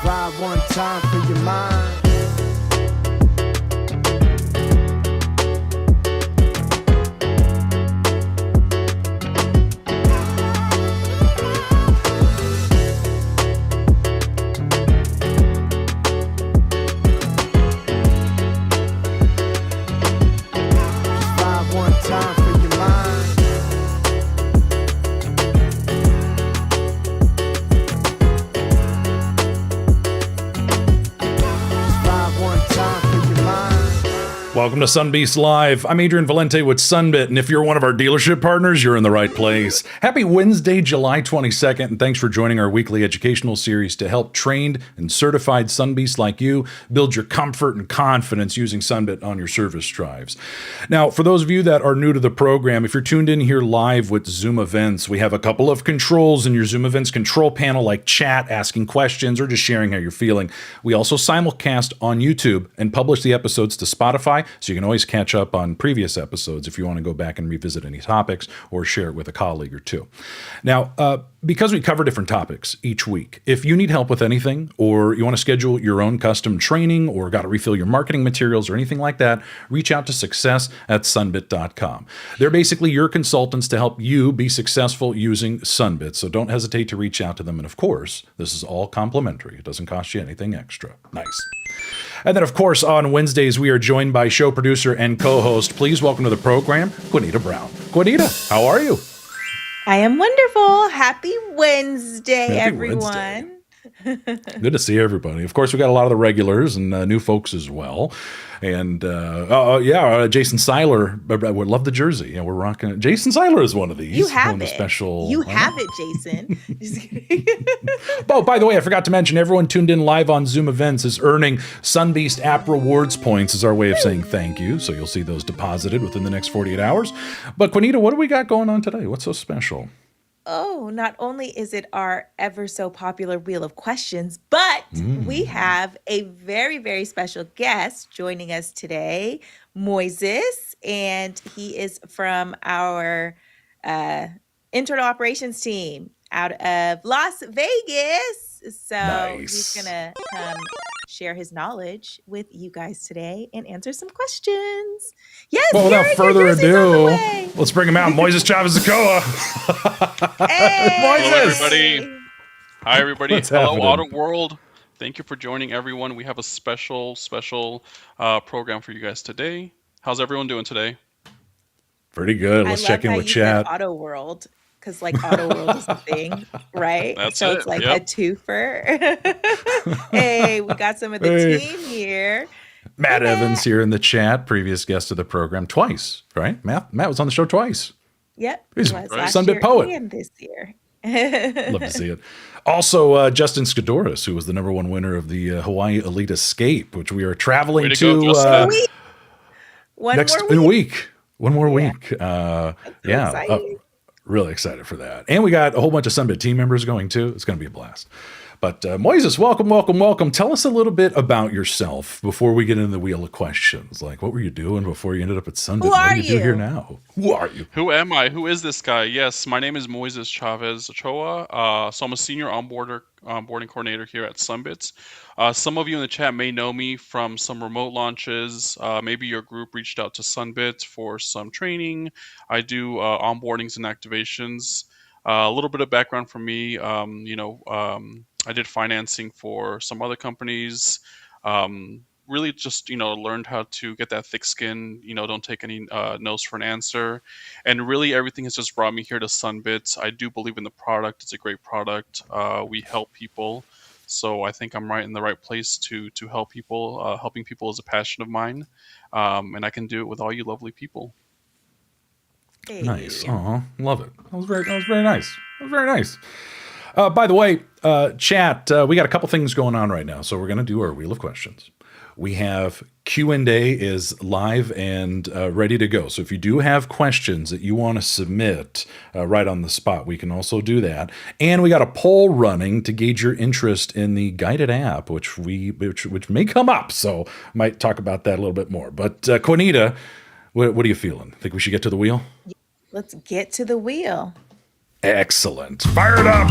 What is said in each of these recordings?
ride one time for your mind. Welcome to Sunbeat Live. I'm Adrian Valente with Sunbit, and if you're one of our dealership partners, you're in the right place. Happy Wednesday, July 22nd, and thanks for joining our weekly educational series to help trained and certified Sunbeats like you build your comfort and confidence using Sunbit on your service drives. Now, for those of you that are new to the program, if you're tuned in here live with Zoom events, we have a couple of controls in your Zoom events control panel, like chat, asking questions, or just sharing how you're feeling. We also simulcast on YouTube and publish the episodes to Spotify, so you can always catch up on previous episodes if you want to go back and revisit any topics or share it with a colleague or two. Now, because we cover different topics each week, if you need help with anything, or you want to schedule your own custom training, or got to refill your marketing materials or anything like that, reach out to success@sunbit.com. They're basically your consultants to help you be successful using Sunbit, so don't hesitate to reach out to them. And of course, this is all complimentary. It doesn't cost you anything extra. Nice. And then, of course, on Wednesdays, we are joined by show producer and co-host. Please welcome to the program, Queenita Brown. Queenita, how are you? I am wonderful. Happy Wednesday, everyone. Wednesday. Good to see everybody. Of course, we got a lot of the regulars and new folks as well. And Jason Seiler, I would love the jersey. Yeah, we're rocking it. Jason Seiler is one of these. You have it. Special. You have it, Jason. Oh, by the way, I forgot to mention, everyone tuned in live on Zoom events is earning Sunbeast app rewards points as our way of saying thank you. So you'll see those deposited within the next 48 hours. But Queenita, what do we got going on today? What's so special? Oh, not only is it our ever so popular Wheel of Questions, but we have a very, very special guest joining us today, Moises, and he is from our internal operations team out of Las Vegas. So He's going to come share his knowledge with you guys today and answer some questions. Yes. Well, without further ado, let's bring him out. Moises Chavez Ochoa. Hey, hello, everybody. Hi, everybody. What's Hello, happening? Auto World. Thank you for joining, everyone. We have a special program for you guys today. How's everyone doing today? Pretty good. Let's check in with chat. Auto World. Because Auto World is a thing, right? That's so it. It's like Yep. a twofer. Hey, we got some of the team here. Matt Evans here in the chat, previous guest of the program twice, right? Matt was on the show twice. Yep. He's was a last Sunbit year poet. and this year. Love to see it. Also, Justin Skidoris, who was the #1 winner of the Hawaii Elite Escape, which we are traveling to next week. One more week. Really excited for that. And we got a whole bunch of Sunbit team members going too. It's going to be a blast. But Moises, welcome. Tell us a little bit about yourself before we get into the Wheel of Questions. Like, what were you doing before you ended up at Sunbit? What do you do here now? Who are you? Who am I? Who is this guy? Yes, my name is Moises Chavez Ochoa. So I'm a senior onboarding coordinator here at Sunbit. Some of you in the chat may know me from some remote launches. Maybe your group reached out to Sunbit for some training. I do onboardings and activations. A little bit of background from me. I did financing for some other companies. Really just, learned how to get that thick skin, don't take any no's for an answer. And really everything has just brought me here to Sunbit. I do believe in the product. It's a great product. We help people. So I think I'm right in the right place to help people. Helping people is a passion of mine. And I can do it with all you lovely people. Hey. Nice. Oh, love it. That was very nice. By the way, chat, we got a couple things going on right now. So we're going to do our Wheel of Questions. We have Q&A is live and ready to go. So if you do have questions that you want to submit right on the spot, we can also do that. And we got a poll running to gauge your interest in the guided app, which may come up. So might talk about that a little bit more. But Queenita, what are you feeling? Think we should get to the wheel? Let's get to the wheel. Excellent. Fire it up.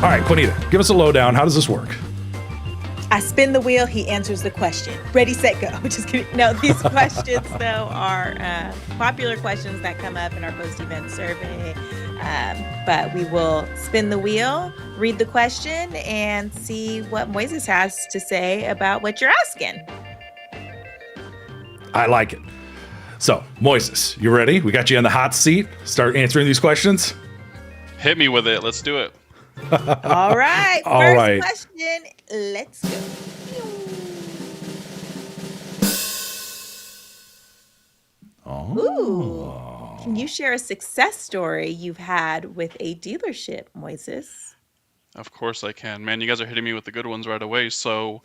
All right, Queenita, give us a lowdown. How does this work? I spin the wheel, he answers the question. Ready, set, go. Just kidding. No, these questions, though, are popular questions that come up in our post-event survey. But we will spin the wheel, read the question, and see what Moises has to say about what you're asking. I like it. So, Moises, you ready? We got you in the hot seat. Start answering these questions. Hit me with it. Let's do it. All right. All First right. question. Let's go. Oh. Ooh. Can you share a success story you've had with a dealership, Moises? Of course I can. Man, you guys are hitting me with the good ones right away. So,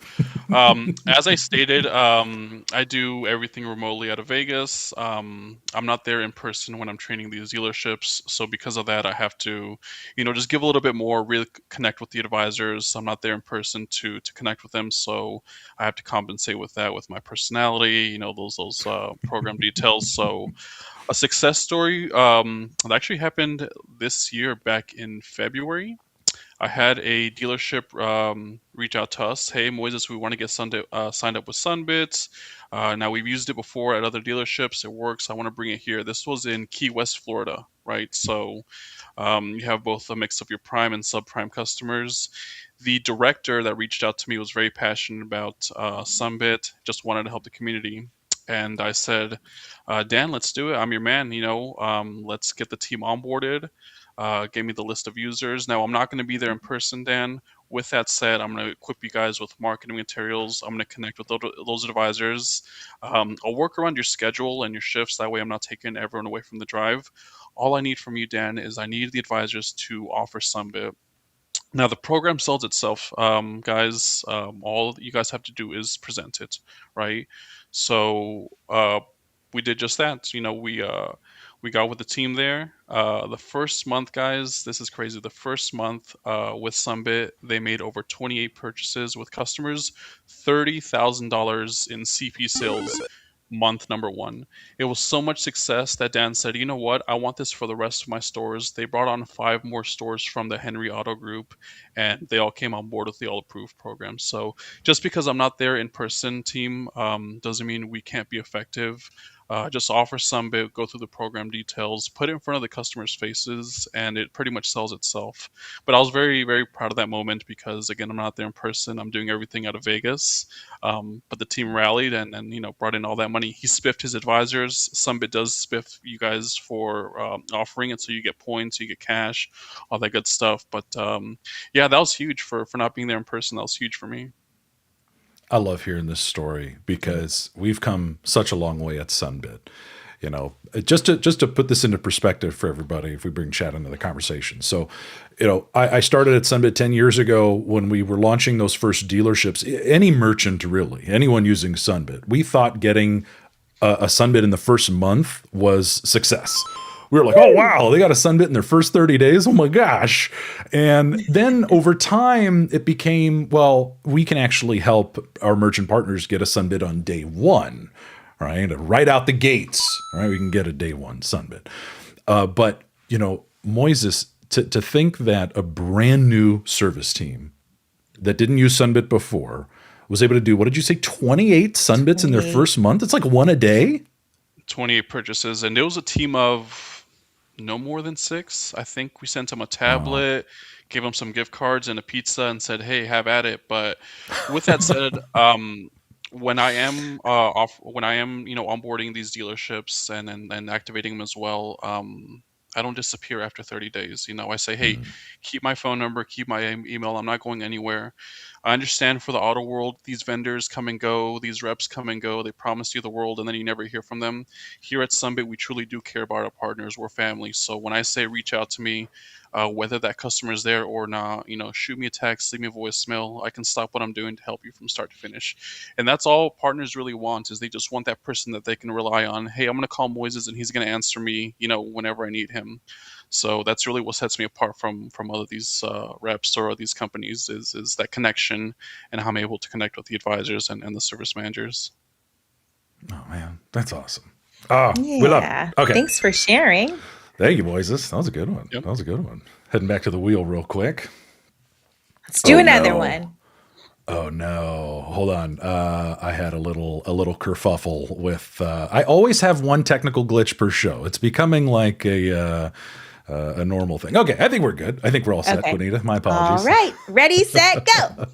as I stated, I do everything remotely out of Vegas. I'm not there in person when I'm training these dealerships. So because of that, I have to, just give a little bit more, really connect with the advisors. I'm not there in person to connect with them. So I have to compensate with that with my personality, those program details. So a success story that actually happened this year back in February. I had a dealership reach out to us. Hey, Moises, we want to get signed up with Sunbit. Now, we've used it before at other dealerships. It works. I want to bring it here. This was in Key West, Florida, right? So you have both a mix of your prime and subprime customers. The director that reached out to me was very passionate about Sunbit, just wanted to help the community. And I said, Dan, let's do it. I'm your man. Let's get the team onboarded. Gave me the list of users. Now, I'm not going to be there in person, Dan. With that said, I'm going to equip you guys with marketing materials. I'm going to connect with those advisors. I'll work around your schedule and your shifts. That way, I'm not taking everyone away from the drive. All I need from you, Dan, is I need the advisors to offer Sunbit. Now, the program sells itself, guys. All you guys have to do is present it, right? So we did just that. We got with the team there. The first month, guys, this is crazy. The first month with Sunbit, they made over 28 purchases with customers, $30,000 in CP sales. Month number one. It was so much success that Dan said, you know what? I want this for the rest of my stores. They brought on 5 more stores from the Henry Auto Group, and they all came on board with the All Approved program. So just because I'm not there in person, team, doesn't mean we can't be effective. Just offer Sunbit, go through the program details, put it in front of the customers' faces, and it pretty much sells itself. But I was very, very proud of that moment because, again, I'm not there in person. I'm doing everything out of Vegas. But the team rallied and brought in all that money. He spiffed his advisors. Sunbit does spiff you guys for offering it, so you get points, you get cash, all that good stuff. But yeah, that was huge for not being there in person. That was huge for me. I love hearing this story because we've come such a long way at Sunbit. Just to put this into perspective for everybody, if we bring Chad into the conversation. So, I started at Sunbit 10 years ago when we were launching those first dealerships. Any merchant, really, anyone using Sunbit, we thought getting a Sunbit in the first month was success. We were like, oh, wow, they got a Sunbit in their first 30 days. Oh, my gosh. And then over time, it became, well, we can actually help our merchant partners get a Sunbit on day one, right out the gates. Right? We can get a day one Sunbit. But, Moises, to think that a brand new service team that didn't use Sunbit before was able to do, what did you say, 28 Sunbits in their first month? It's like one a day? 28 purchases. And it was a team of no more than 6. I think we sent them a tablet, gave them some gift cards and a pizza, and said, "Hey, have at it." But with that said, when I am onboarding these dealerships and activating them as well, I don't disappear after 30 days. I say, hey, keep my phone number, keep my email. I'm not going anywhere. I understand for the auto world, these vendors come and go, these reps come and go. They promise you the world, and then you never hear from them. Here at Sunbit, we truly do care about our partners. We're family. So when I say reach out to me, whether that customer is there or not, shoot me a text, leave me a voicemail. I can stop what I'm doing to help you from start to finish. And that's all partners really want, is they just want that person that they can rely on. Hey, I'm going to call Moises and he's going to answer me, whenever I need him. So that's really what sets me apart from other these reps or these companies is that connection and how I'm able to connect with the advisors and the service managers. Oh, man, that's awesome. Oh, Yeah. we love it. Okay. Thanks for sharing. Thank you, Moises. That was a good one. Yep. That was a good one. Heading back to the wheel real quick. Let's do Oh another no. one. Oh no. Hold on. I had a little kerfuffle with. I always have one technical glitch per show. It's becoming like a normal thing. Okay, I think we're good. I think we're all set, Okay. Queenita. My All apologies. right. Ready, set, go.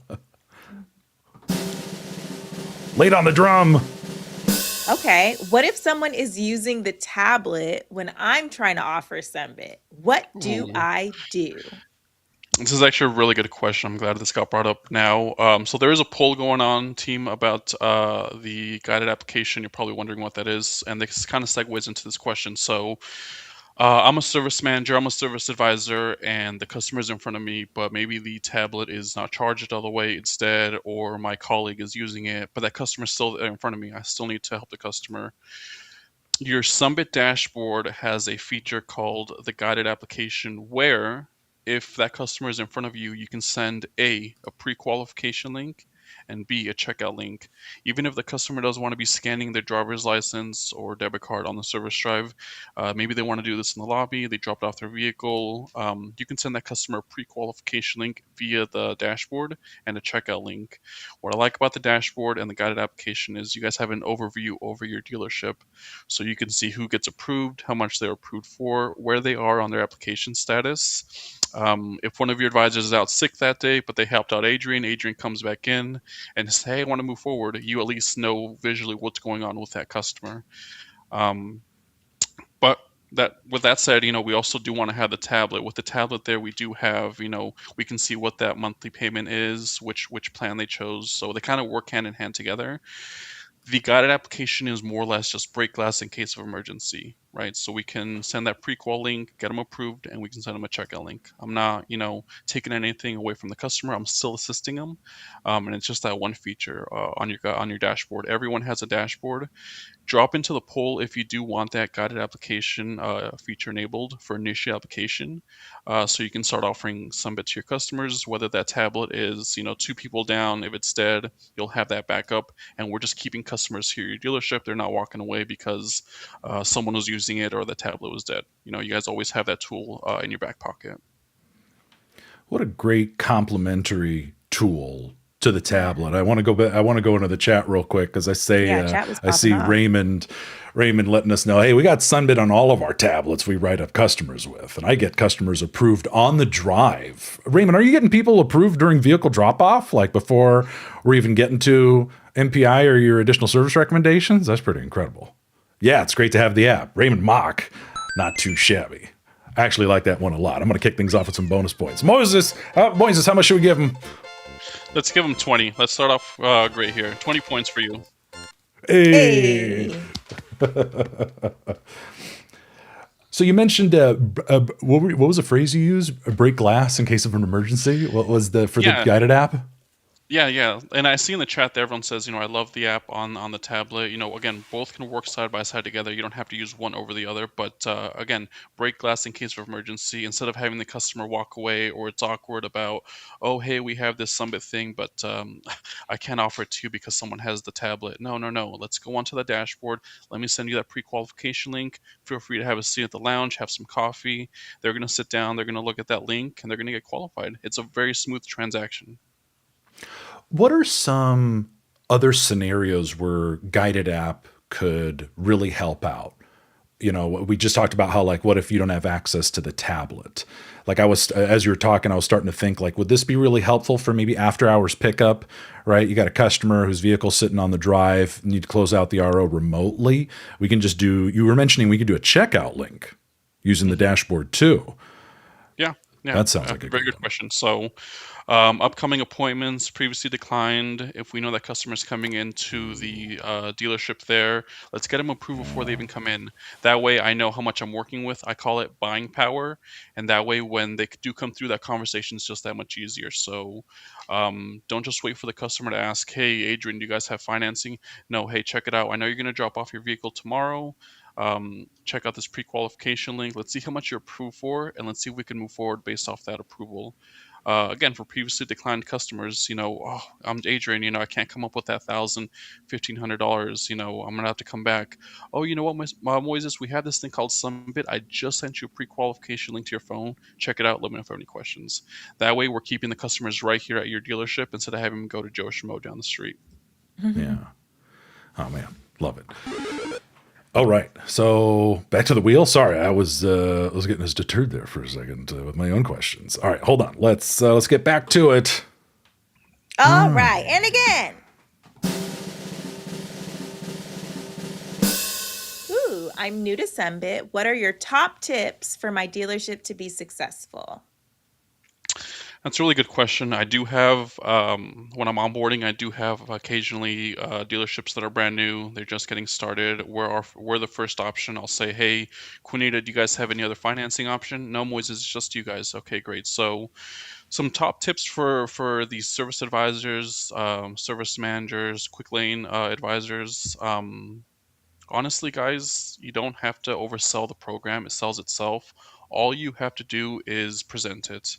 Late on the drum. Okay. What if someone is using the tablet when I'm trying to offer Sunbit? What do Ooh. I do? This is actually a really good question. I'm glad this got brought up now. So there is a poll going on, team, about the guided application. You're probably wondering what that is, and this kind of segues into this question. So I'm a service manager, I'm a service advisor, and the customer's in front of me, but maybe the tablet is not charged all the way instead, or my colleague is using it, but that customer's still in front of me. I still need to help the customer. Your Sunbit dashboard has a feature called the guided application where if that customer is in front of you, you can send a pre-qualification link and B, a checkout link. Even if the customer doesn't want to be scanning their driver's license or debit card on the service drive, maybe they want to do this in the lobby, they dropped off their vehicle, you can send that customer a pre-qualification link via the dashboard and a checkout link. What I like about the dashboard and the guided application is you guys have an overview over your dealership, so you can see who gets approved, how much they're approved for, where they are on their application status. If one of your advisors is out sick that day, but they helped out Adrian, Adrian comes back in and says, "Hey, I want to move forward." You at least know visually what's going on with that customer. Um, but that with that said, we also do want to have the tablet. With the tablet there, we do have, we can see what that monthly payment is, which plan they chose. So they kind of work hand in hand together. The guided application is more or less just break glass in case of emergency, right? So we can send that pre-qual link, get them approved, and we can send them a checkout link. I'm not, taking anything away from the customer. I'm still assisting them, and it's just that one feature on your dashboard. Everyone has a dashboard. Drop into the poll if you do want that guided application feature enabled for initial application, so you can start offering Sunbit to your customers. Whether that tablet is, two people down, if it's dead, you'll have that backup. And we're just keeping customers here at your dealership. They're not walking away because someone was using it or the tablet was dead. You guys always have that tool in your back pocket. What a great complementary tool to the Yeah. tablet. I want to go back. I want to go into the chat real quick because Yeah. Chat was I popping see off. Raymond letting us know, hey, we got Sunbit on all of our tablets we write up customers with, and I get customers approved on the drive. Raymond, are you getting people approved during vehicle drop off, like before we're even getting to MPI or your additional service recommendations? That's pretty incredible. Yeah, it's great to have the app. Raymond Mock, not too shabby. I actually like that one a lot. I'm going to kick things off with some bonus points. Moises, how much should we give him? Let's give them 20. Let's start off great here. 20 points for you. Hey. Hey. So you mentioned what was the phrase you used? Break glass in case of an emergency. What was the Yeah. guided app? Yeah. And I see in the chat that everyone says, I love the app on the tablet. Again, both can work side by side together. You don't have to use one over the other. But again, break glass in case of emergency. Instead of having the customer walk away or it's awkward about, oh, hey, we have this Summit thing, but I can't offer it to you because someone has the tablet. No. Let's go onto the dashboard. Let me send you that pre-qualification link. Feel free to have a seat at the lounge, have some coffee. They're going to sit down. They're going to look at that link and they're going to get qualified. It's a very smooth transaction. What are some other scenarios where guided app could really help out? We just talked about how, like, what if you don't have access to the tablet? Like, as you were talking, I was starting to think, like, would this be really helpful for maybe after hours pickup, right? You got a customer whose vehicle's sitting on the drive, need to close out the RO remotely. We can just you were mentioning we could do a checkout link using the dashboard too. Yeah. That sounds like a Very good good one. question. So, upcoming appointments previously declined. If we know that customers coming into the dealership there, let's get them approved before they even come in. That way, I know how much I'm working with. I call it buying power, and that way, when they do come through, that conversation is just that much easier. So, don't just wait for the customer to ask, "Hey, Adrian, do you guys have financing?" No, hey, check it out. I know you're going to drop off your vehicle tomorrow. Check out this pre-qualification link. Let's see how much you're approved for, and let's see if we can move forward based off that approval. Again, for previously declined customers, oh, I'm Adrian, I can't come up with that $1,000, $1,500, I'm gonna have to come back. Oh, you know what, Moises, we have this thing called Sunbit. I just sent you a pre-qualification link to your phone. Check it out. Let me know if you have any questions. That way, we're keeping the customers right here at your dealership instead of having them go to Joe Schmo down the street. Yeah. Oh man, love it. All right, so back to the wheel. Sorry, I was getting us deterred there for a second with my own questions. All right, hold on. Let's get back to it. All right, and again. Ooh, I'm new to Sunbit. What are your top tips for my dealership to be successful? That's a really good question. I do have, when I'm onboarding, I do have occasionally dealerships that are brand new. They're just getting started. We're the first option. I'll say, hey, Queenita, do you guys have any other financing option? No, Moises, it's just you guys. Okay, great. So some top tips for these service advisors, service managers, quick lane advisors. Honestly, guys, you don't have to oversell the program. It sells itself. All you have to do is present it.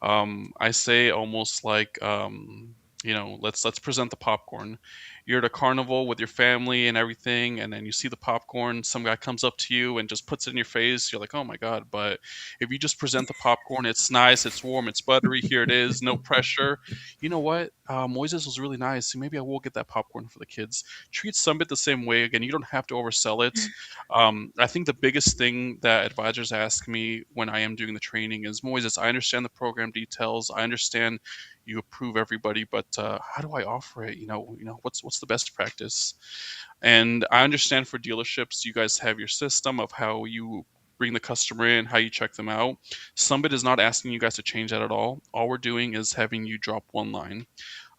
I say almost like, let's present the popcorn. You're at a carnival with your family and everything, and then you see the popcorn. Some guy comes up to you and just puts it in your face. You're like, oh my god! But if you just present the popcorn, it's nice, it's warm, it's buttery. Here it is, no pressure. You know what? Moises was really nice. So maybe I will get that popcorn for the kids. Treat Sunbit the same way. Again, you don't have to oversell it. I think the biggest thing that advisors ask me when I am doing the training is, Moises, I understand the program details. I understand you approve everybody, but how do I offer it? What's the best practice? And I understand for dealerships, you guys have your system of how you bring the customer in, how you check them out. Sunbit is not asking you guys to change that at all. All we're doing is having you drop one line.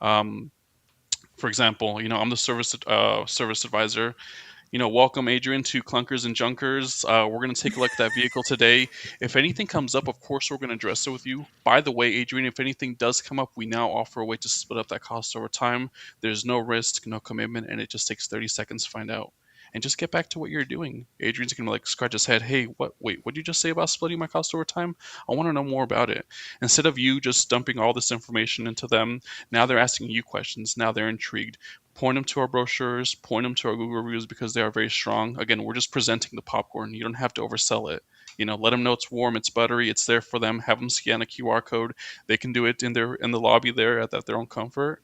For example, I'm the service advisor. Welcome, Adrian, to Clunkers and Junkers. We're going to take a look at that vehicle today. If anything comes up, of course, we're going to address it with you. By the way, Adrian, if anything does come up, we now offer a way to split up that cost over time. There's no risk, no commitment, and it just takes 30 seconds to find out. And just get back to what you're doing. Adrian's going to scratch his head. Hey, what did you just say about splitting my cost over time? I want to know more about it. Instead of you just dumping all this information into them, now they're asking you questions. Now they're intrigued. Point them to our brochures, point them to our Google reviews because they are very strong. Again, we're just presenting the popcorn. You don't have to oversell it. Let them know it's warm, it's buttery, it's there for them. Have them scan a QR code. They can do it in the lobby there at their own comfort.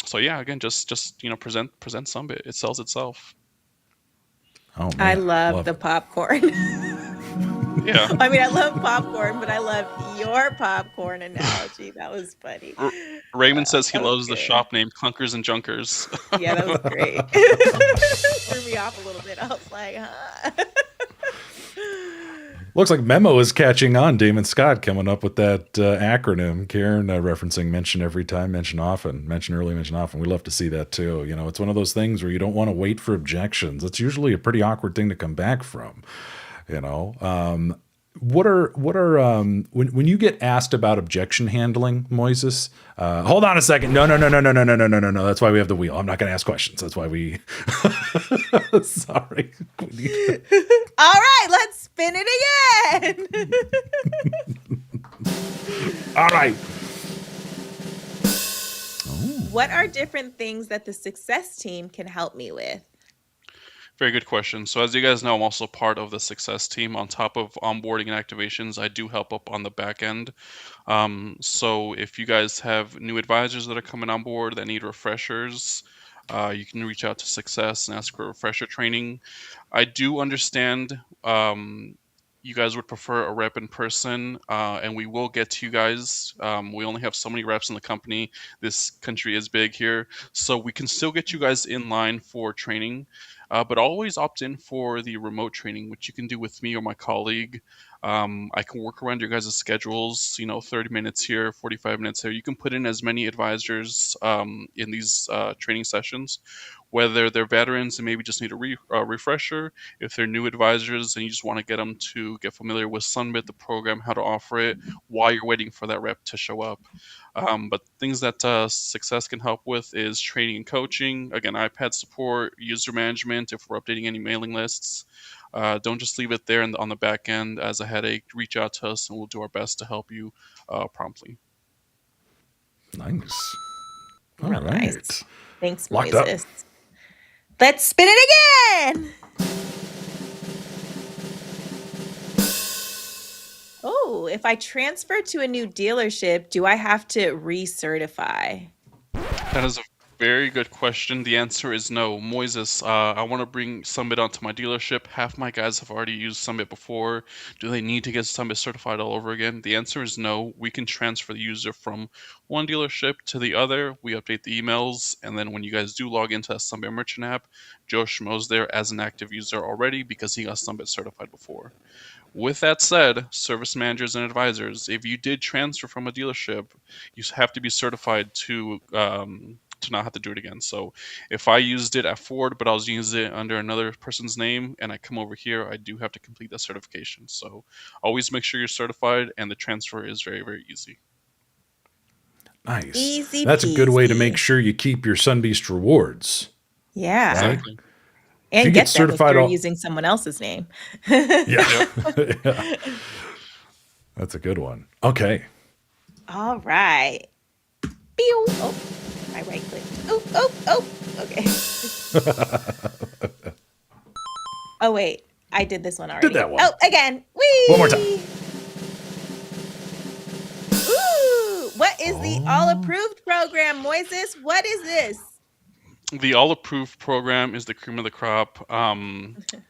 So yeah, again, just present Sunbit. It sells itself. Oh man, I love the popcorn. Yeah. I mean, I love popcorn, but I love your popcorn analogy. That was funny. Raymond says he That was loves the good. shop named Clunkers and Junkers. Yeah, that was great. Threw me off a little bit. I was like, huh? Looks like Memo is catching on. Damon Scott coming up with that acronym. Karen referencing mention every time, mention often, mention early, mention often. We love to see that too. It's one of those things where you don't want to wait for objections. It's usually a pretty awkward thing to come back from. What are when you get asked about objection handling, Moises? Hold on a second. No. That's why we have the wheel. I'm not going to ask questions. That's why we. Sorry. All right, let's spin it again. All right. What are different things that the success team can help me with? Very good question. So as you guys know, I'm also part of the success team. On top of onboarding and activations, I do help up on the back end. So if you guys have new advisors that are coming on board that need refreshers, you can reach out to Success and ask for refresher training. I do understand you guys would prefer a rep in person, and we will get to you guys. We only have so many reps in the company. This country is big here, so we can still get you guys in line for training. But always opt in for the remote training, which you can do with me or my colleague. I can work around your guys' schedules, 30 minutes here, 45 minutes there. You can put in as many advisors in these training sessions, whether they're veterans and maybe just need a refresher, if they're new advisors and you just want to get them to get familiar with Sunbit, the program, how to offer it, while you're waiting for that rep to show up. But things that Success can help with is training and coaching. Again, iPad support, user management if we're updating any mailing lists. Don't just leave it there on the back end as a headache. Reach out to us, and we'll do our best to help you promptly. Nice. All Real nice. right. Thanks, Locked up. Moises. Let's spin it again. Oh, if I transfer to a new dealership, do I have to recertify? That is a very good question. The answer is no. Moises, I want to bring Sunbit onto my dealership. Half my guys have already used Sunbit before. Do they need to get Sunbit certified all over again? The answer is no. We can transfer the user from one dealership to the other. We update the emails, and then when you guys do log into that Sunbit merchant app, Joe Schmo's there as an active user already because he got Sunbit certified before. With that said, service managers and advisors, if you did transfer from a dealership, you have to be certified to not have to do it again. So if I used it at Ford, but I was using it under another person's name, and I come over here, I do have to complete that certification. So always make sure you're certified, and the transfer is very, very easy. Nice. Easy That's a good way to peasy. make sure you keep your Sunbeast rewards. Yeah. Exactly. And you get get them if certified you're all- using someone else's name. Yeah. Yep. Yeah. That's a good one. Okay. All right. Pew. Oh, I right clicked. Oh, okay. Oh, wait. I did this one already. that one. Oh, again. Whee! One more time. Ooh, what is the all approved program, Moises? What is this? The all approved program is the cream of the crop.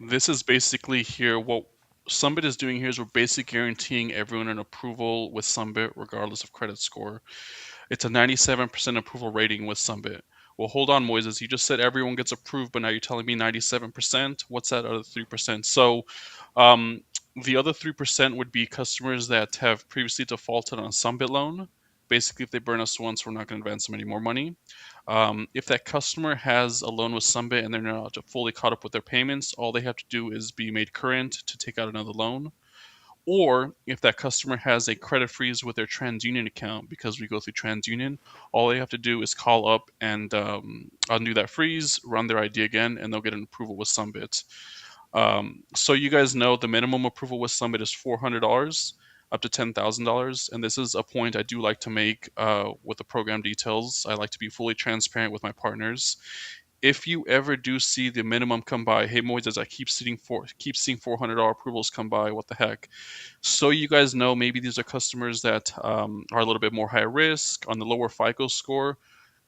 This is basically here what Sunbit is doing here is we're basically guaranteeing everyone an approval with Sunbit regardless of credit score. It's a 97% approval rating with Sunbit. Well, hold on, Moises. You just said everyone gets approved, but now you're telling me 97%. What's that other 3%? So the other 3% would be customers that have previously defaulted on a Sunbit loan. Basically, if they burn us once, we're not going to advance them any more money. If that customer has a loan with Sunbit and they're not fully caught up with their payments, all they have to do is be made current to take out another loan. Or if that customer has a credit freeze with their TransUnion account, because we go through TransUnion, all they have to do is call up and undo that freeze, run their ID again, and they'll get an approval with Sunbit. So you guys know the minimum approval with Sunbit is $400 up to $10,000. And this is a point I do like to make with the program details. I like to be fully transparent with my partners. If you ever do see the minimum come by, hey Moises, I keep seeing $400 approvals come by. What the heck? So you guys know maybe these are customers that are a little bit more high risk on the lower FICO score.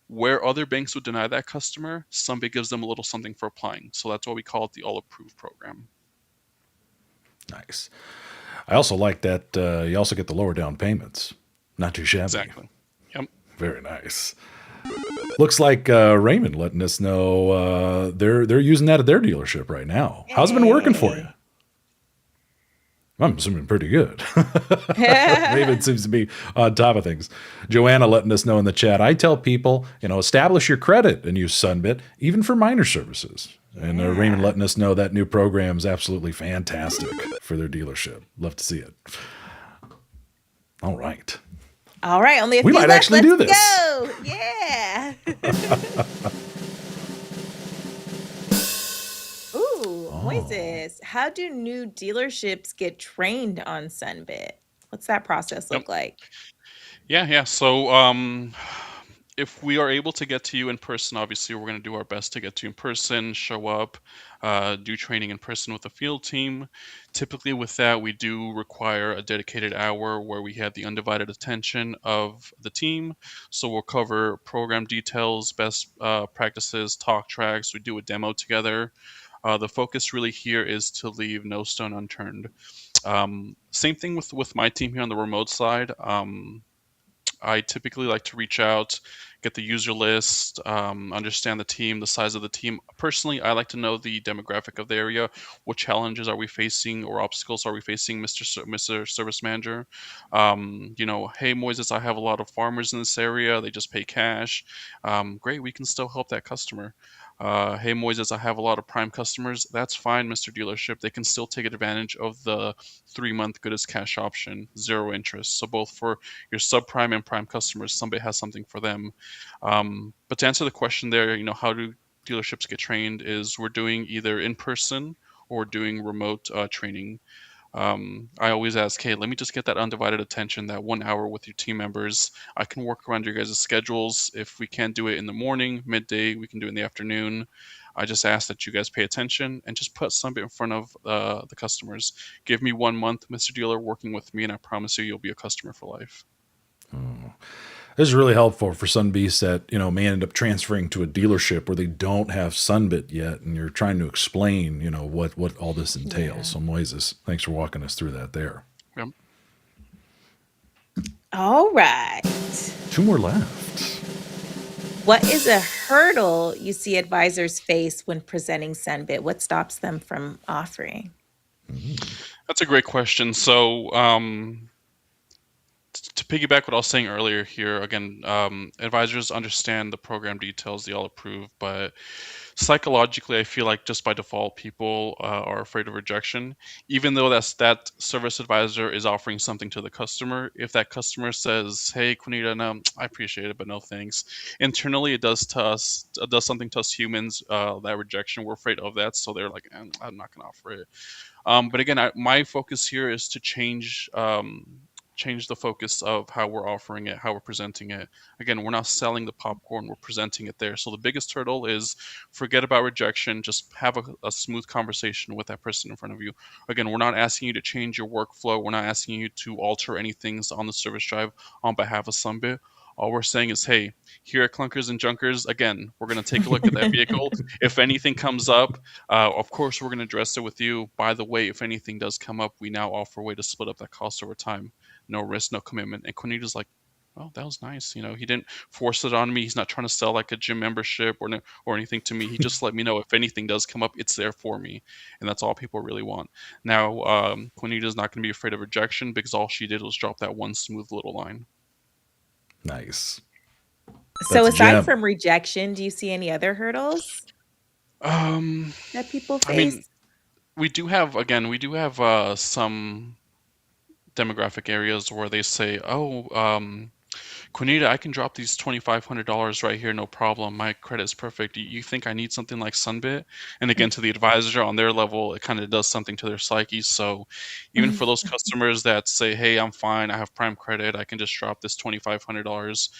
Where other banks would deny that customer, Sunbit gives them a little something for applying. So that's why we call it the all approved program. Nice. I also like that you also get the lower down payments. Not too shabby. Exactly. Yep. Very nice. Looks like Raymond letting us know they're using that at their dealership right now. How's it been working for you? I'm assuming pretty good. Raymond seems to be on top of things. Joanna letting us know in the chat. I tell people, establish your credit and use Sunbit, even for minor services. And Raymond letting us know that new program is absolutely fantastic for their dealership. Love to see it. All right. All right, only a We few might left. actually Let's do this. Go. Yeah. Ooh, Moises, how do new dealerships get trained on Sunbit? What's that process look like? Yeah. So if we are able to get to you in person, obviously we're going to do our best to get to you in person, show up, do training in person with the field team. Typically with that, we do require a dedicated hour where we have the undivided attention of the team. So we'll cover program details, best practices, talk tracks. We do a demo together. The focus really here is to leave no stone unturned. Same thing with my team here on the remote side. I typically like to reach out, get the user list, understand the team, the size of the team. Personally, I like to know the demographic of the area. What challenges are we facing or obstacles are we facing, Mr. Service Manager? Hey, Moises, I have a lot of farmers in this area. They just pay cash. Great, we can still help that customer. Hey, Moises, I have a lot of prime customers. That's fine, Mr. Dealership. They can still take advantage of the 3-month good as cash option, 0 interest. So both for your subprime and prime customers, somebody has something for them. But to answer the question there, how do dealerships get trained is we're doing either in person or doing remote training. I always ask, hey, let me just get that undivided attention, that 1 hour with your team members. I can work around your guys' schedules. If we can't do it in the morning, midday, we can do it in the afternoon. I just ask that you guys pay attention and just put Sunbit in front of the customers. Give me 1 month, Mr. Dealer, working with me, and I promise you, you'll be a customer for life. This is really helpful for some beasts that, may end up transferring to a dealership where they don't have Sunbit yet, and you're trying to explain, what all this entails. Yeah. So Moises, thanks for walking us through that there. Yep. All right. 2 more left. What is a hurdle you see advisors face when presenting Sunbit? What stops them from offering? That's a great question. So, to piggyback what I was saying earlier here, again, advisors understand the program details, they all approve, but psychologically, I feel like just by default, people are afraid of rejection. Even though that service advisor is offering something to the customer, if that customer says, "Hey, Queenita, no, I appreciate it, but no thanks," internally it does something to us humans. That rejection, we're afraid of that, so they're like, "I'm not going to offer it." But again, my focus here is to change the focus of how we're offering it, how we're presenting it. Again, we're not selling the popcorn, we're presenting it there. So the biggest hurdle is forget about rejection, just have a smooth conversation with that person in front of you. Again, we're not asking you to change your workflow, we're not asking you to alter anything on the service drive on behalf of Sunbit. All we're saying is, hey, here at Clunkers and Junkers, again, we're going to take a look at that vehicle. If anything comes up, of course, we're going to address it with you. By the way, if anything does come up, we now offer a way to split up that cost over time. No risk, no commitment. And Queenita's like, "Oh, that was nice. He didn't force it on me. He's not trying to sell like a gym membership or anything to me. He just let me know if anything does come up, it's there for me." And that's all people really want. Now, Queenita's not going to be afraid of rejection because all she did was drop that one smooth little line. Nice. So That's a aside gem. from rejection, do you see any other hurdles that people face? I mean, we do have some demographic areas where they say, "Oh, Queenita, I can drop these $2,500 right here, no problem. My credit is perfect. You think I need something like Sunbit?" And again, to the advisor on their level, it kind of does something to their psyche. So even for those customers that say, "Hey, I'm fine. I have prime credit. I can just drop this $2,500.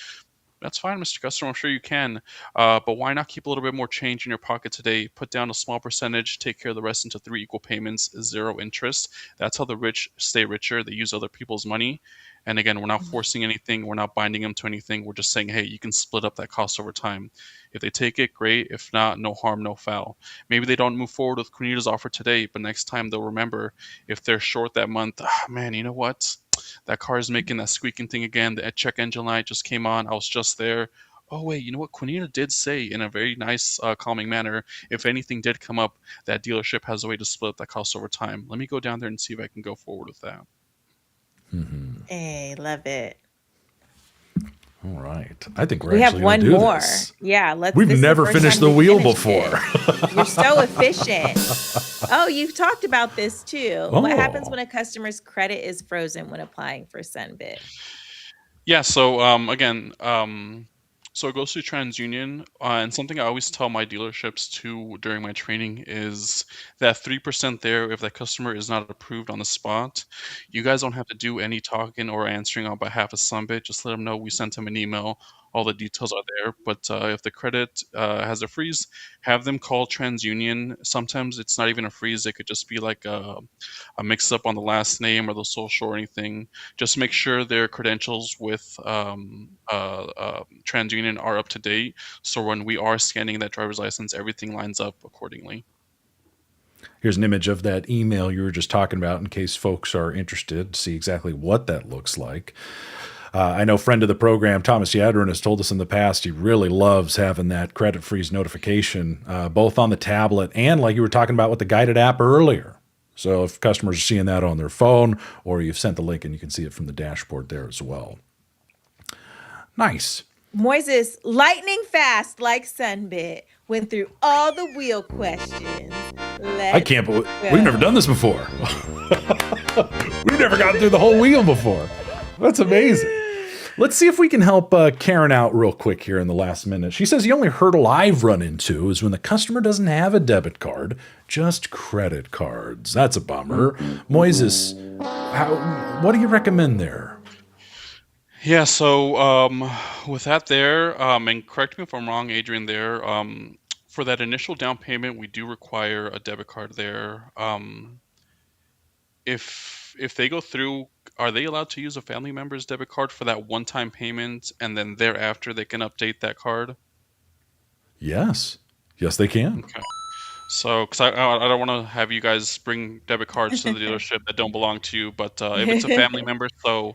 That's fine, Mr. Customer. I'm sure you can. But why not keep a little bit more change in your pocket today? Put down a small percentage, take care of the rest into 3 equal payments, 0 interest. That's how the rich stay richer. They use other people's money. And again, we're not forcing anything. We're not binding them to anything. We're just saying, hey, you can split up that cost over time. If they take it, great. If not, no harm, no foul. Maybe they don't move forward with Queenita's offer today, but next time they'll remember if they're short that month, man, you know what? That car is making that squeaking thing again. The check engine light just came on. I was just there. Oh, wait, you know what? Queenita did say in a very nice, calming manner, if anything did come up, that dealership has a way to split up that cost over time. Let me go down there and see if I can go forward with that. Hey, love it. All right. I think We have actually one gonna do more. this. Yeah, let's. We've this is the never first finished time the we've wheel finished before. it. You're so efficient. Oh, you've talked about this too. What happens Oh. when a customer's credit is frozen when applying for Sunbit? Yeah, so again, so it goes through TransUnion, and something I always tell my dealerships too during my training is that 3% there, if that customer is not approved on the spot, you guys don't have to do any talking or answering on behalf of Sunbit. Just let them know we sent them an email. All the details are there. But if the credit has a freeze, have them call TransUnion. Sometimes it's not even a freeze. It could just be like a mix-up on the last name or the social or anything. Just make sure their credentials with TransUnion are up to date. So when we are scanning that driver's license, everything lines up accordingly. Here's an image of that email you were just talking about in case folks are interested to see exactly what that looks like. I know friend of the program, Thomas Adrian, has told us in the past he really loves having that credit freeze notification, both on the tablet and like you were talking about with the guided app earlier. So if customers are seeing that on their phone or you've sent the link and you can see it from the dashboard there as well. Nice. Moises, lightning fast like Sunbit, went through all the wheel questions. I can't believe we've never done this before. We've never gotten through the whole wheel before. That's amazing. Let's see if we can help Karen out real quick here in the last minute. She says the only hurdle I've run into is when the customer doesn't have a debit card, just credit cards. That's a bummer. Moises, what do you recommend there? Yeah, so with that there, and correct me if I'm wrong, Adrian, there, for that initial down payment, we do require a debit card there. If they go through, are they allowed to use a family member's debit card for that one-time payment, and then thereafter they can update that card? Yes. Yes, they can. Okay. So, because I don't want to have you guys bring debit cards to the dealership that don't belong to you, but if it's a family member, so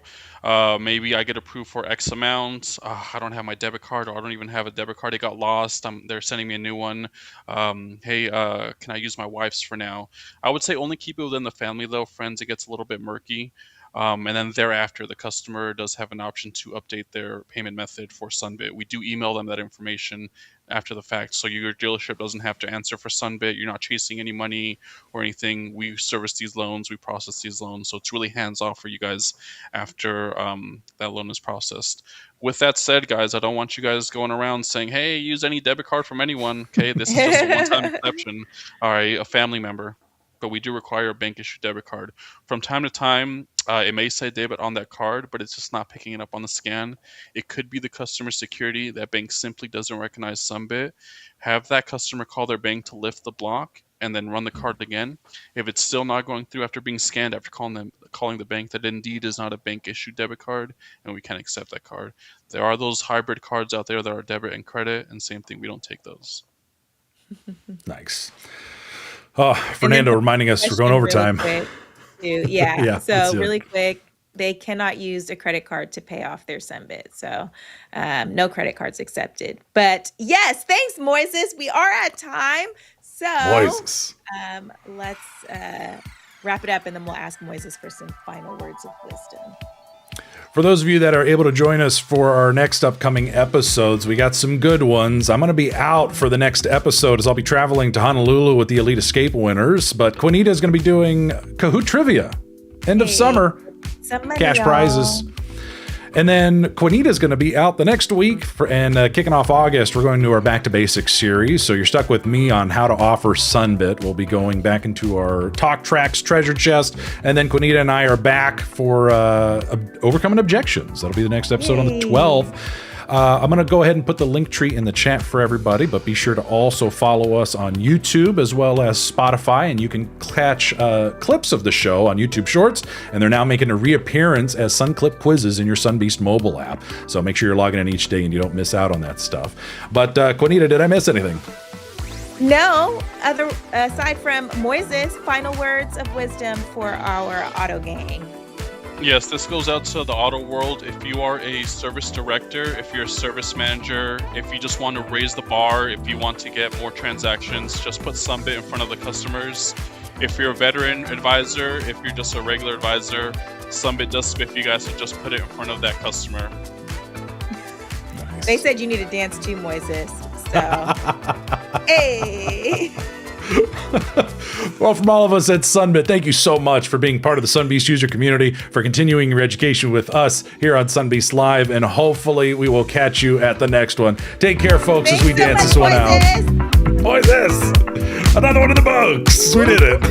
maybe I get approved for X amount. I don't have my debit card, or I don't even have a debit card. It got lost. They're sending me a new one. Hey, can I use my wife's for now? I would say only keep it within the family, though. Friends, it gets a little bit murky. And then thereafter, the customer does have an option to update their payment method for Sunbit. We do email them that information after the fact, so your dealership doesn't have to answer for Sunbit. You're not chasing any money or anything. We service these loans, we process these loans, so it's really hands-off for you guys after that loan is processed. With that said, guys, I don't want you guys going around saying, hey, use any debit card from anyone. Okay, this is just a one-time exception. All right, a family member. But we do require a bank issued debit card. From time to time, it may say debit on that card, but it's just not picking it up on the scan. It could be the customer security. That bank simply doesn't recognize Sunbit. Have that customer call their bank to lift the block and then run the card again. If it's still not going through after being scanned, after calling the bank, that indeed is not a bank issued debit card, and we can't accept that card. There are those hybrid cards out there that are debit and credit, and same thing, we don't take those. Nice. Oh, Fernando reminding us we're going overtime. Yeah. So really quick, they cannot use a credit card to pay off their Sunbit. So no credit cards accepted. But yes, thanks, Moises. We are at time. So let's wrap it up, and then we'll ask Moises for some final words of wisdom. For those of you that are able to join us for our next upcoming episodes, we got some good ones. I'm going to be out for the next episode as I'll be traveling to Honolulu with the Elite Escape winners, but Queenita is going to be doing Kahoot Trivia. End of summer. Cash prizes. And then Queenita is going to be out the next week and kicking off August, we're going to our Back to Basics series. So you're stuck with me on how to offer Sunbit. We'll be going back into our Talk Tracks treasure chest. And then Queenita and I are back for Overcoming Objections. That'll be the next episode on the 12th. I'm going to go ahead and put the link tree in the chat for everybody, but be sure to also follow us on YouTube as well as Spotify, and you can catch clips of the show on YouTube Shorts, and they're now making a reappearance as Sunclip quizzes in your Sunbeast mobile app. So make sure you're logging in each day and you don't miss out on that stuff. But Queenita, did I miss anything? No, aside from Moises, final words of wisdom for our auto gang. Yes, this goes out to the auto world. If you are a service director, if you're a service manager, if you just want to raise the bar, if you want to get more transactions, just put Sunbit in front of the customers. If you're a veteran advisor, if you're just a regular advisor, Sunbit does spiff you guys to just put it in front of that customer. Nice. They said you need to dance too, Moises. So, hey. Well, from all of us at Sunbit, thank you so much for being part of the Sunbeast user community, for continuing your education with us here on Sunbeast Live, and hopefully we will catch you at the next one. Take care, folks, as we dance this one out. Moises! Another one in the books! We did it!